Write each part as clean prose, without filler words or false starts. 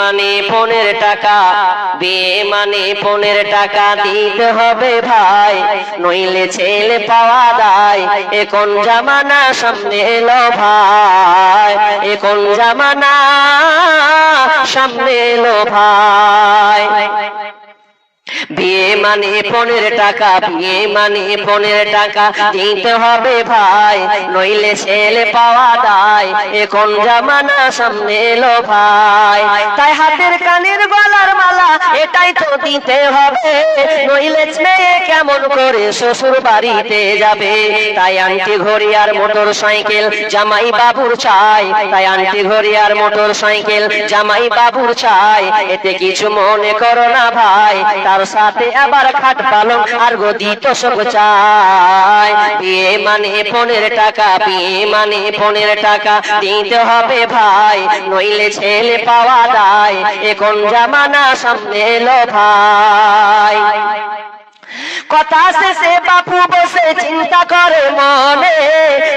মানে পনের টাকা, বিয়ে মানে পনের টাকা দিতে হবে ভাই, নইলে ছেলে পাওয়া দায়। এ কোন জামানা সামনে এলো ভাই, এ কোন জামানা সামনে এলো ভাই। বিয়ে মানে পনের টাকা, বিয়ে মানে পনের টাকা দিতে হবে ভাই, নইলে ছেলে পাওয়া দায়। এ কোন জামানা সামনে এলো ভাই। তাই হাতের কানের গলার মালা এটাই তো দিতে হবে, নইলে মেয়ে কেমন করে শ্বশুর বাড়িতে যাবে। তাই আন্টি ঘড়ি আর মোটর সাইকেল জামাই বাবুর চাই, তাই আন্টি ঘড়ি আর মোটর সাইকেল জামাই বাবুর চাই। এতে কিছু মনে করো না ভাই, তার সাথে আবার খাট পালং আর গদি তোষক চাই। বিয়ে মানে পনের টাকা, বিয়ে মানে পনের টাকা দিতে হবে ভাই, নইলে ছেলে পাওয়া দায়। এ কোন জামানা সামনে এলো ভাই। কথা শেষে বাপু বসে চিন্তা করে মনে,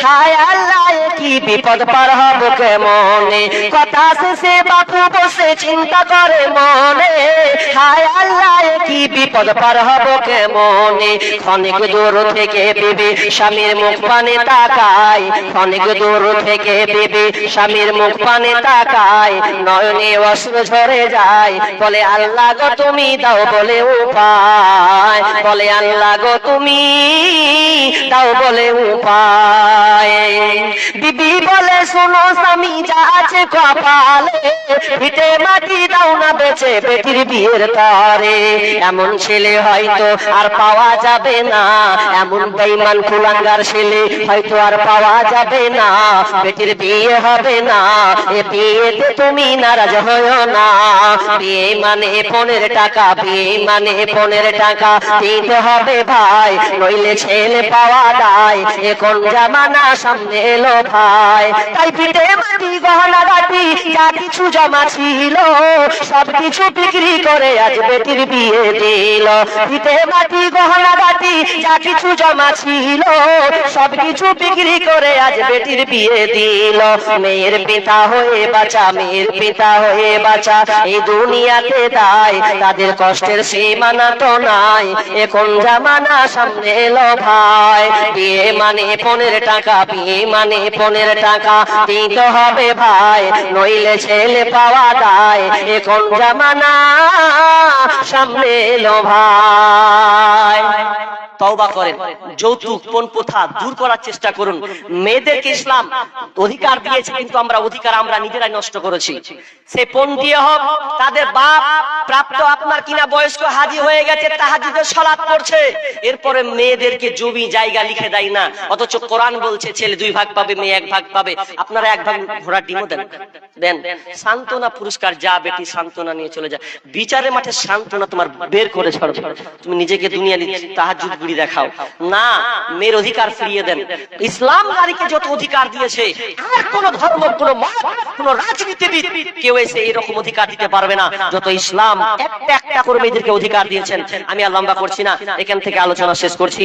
হায় আল্লাহ কি বিপদ পার হব কেমনে। কথা শেষে বাপু বসে চিন্তা করে মনে, হায় আল্লাহ কি বিপদ পার হব কেমনে। অনেক দূর থেকে বেবি স্বামীর মুখ পানে তাকায়, অনেক দূর থেকে বেবি স্বামীর মুখ পানে তাকায়, নয়নে অশ্রু ঝরে যায়, বলে আল্লাহ গো তুমি দাও বলে উপায়, বলে আল্লাহ গো তুমি দাও বলে উপায়। বিবি বলে শোনো স্বামী যা আছে কপালে, ভিটে মাটি দাও না বেচে বেটির বিয়ের তারে। এমন ছেলে হয়তো আর পাওয়া যাবে না, এমন বেঈমান কুলাঙ্গার ছেলে হয়তো আর পাওয়া যাবে না, বেটির বিয়ে হবে না। এ বিয়েতে তুমি নারাজ হয়ো না। বিয়ে মানে পনের টাকা, বিয়ে মানে পনের টাকা দিতে হবে ভাই, নইলে ছেলে পাওয়া দায়। এ কোন জামানা সামনে এলো ভাই। তাই পিঠে মাটি গহনা গাটি যা কিছু জমা ছিল, সব কিছু বিক্রি করে আজ বেটির বিয়ে দিল। পিঠে মাটি গহনা গাটি যা কিছু জমা ছিল, সব কিছু বিক্রি করে আজ বেটির বিয়ে দিল। মেয়ের পিতা হয়ে বাঁচা, মেয়ের পিতা হয়ে বাঁচা এই দুনিয়াতে দায়, তাদের কষ্টের সীমানা তো নাই। এ কোন জামানা সামনে এলো ভাই। বিয়ে মানে পনের টাকা, বিয়ে মানে পনের টাকা দিতে হবে ভাই, নইলে ছেলে পাওয়া দায়। এ কোন জামানা সামনে এলো ভাই। তওবা করেন, যৌতুক পণ প্রথা দূর করার চেষ্টা করুন। মেয়েদেরকে ইসলাম অধিকার দিয়েছে, কিন্তু আমরা অধিকার আমরা নিজেরাই নষ্ট করেছি। সে পণ দিয়ে হোক, তাদের বাপ প্রাপ্ত আপনার কিনা বয়স্ক হাজী হয়ে গেছে, তাহাজ্জুদের সালাত পড়ছে, এরপরে মেয়েদেরকে জমি জায়গা লিখে দেয় না, অথচ কোরআন বলছে ছেলে 2 ভাগ পাবে, মেয়ে 1 ভাগ পাবে। আপনারা 1 ভাগ ঘোড়ার ডিমও দেন, দেন সান্ত্বনা পুরস্কার, যা বেটি সান্ত্বনা নিয়ে চলে যা। বিচারের মাঠে সান্ত্বনা তোমার বের করে ছাড়ো, তুমি নিজেকে দুনিয়া তাহাজ্জুদ গুলি দেখাও না। মেয়ের অধিকার ফিরিয়ে দেন। ইসলাম নারীকে যত অধিকার দিয়েছে, আর কোন ধর্ম, কোন মত, কোন রাজনীতিবিদ কেউ এসে এরকম অধিকার দিতে পারবে না যত ইসলাম একটা একটা করে মেয়েদেরকে অধিকার দিয়েছেন। আমি আর লম্বা করছি না, এখান থেকে আলোচনা শেষ করছি।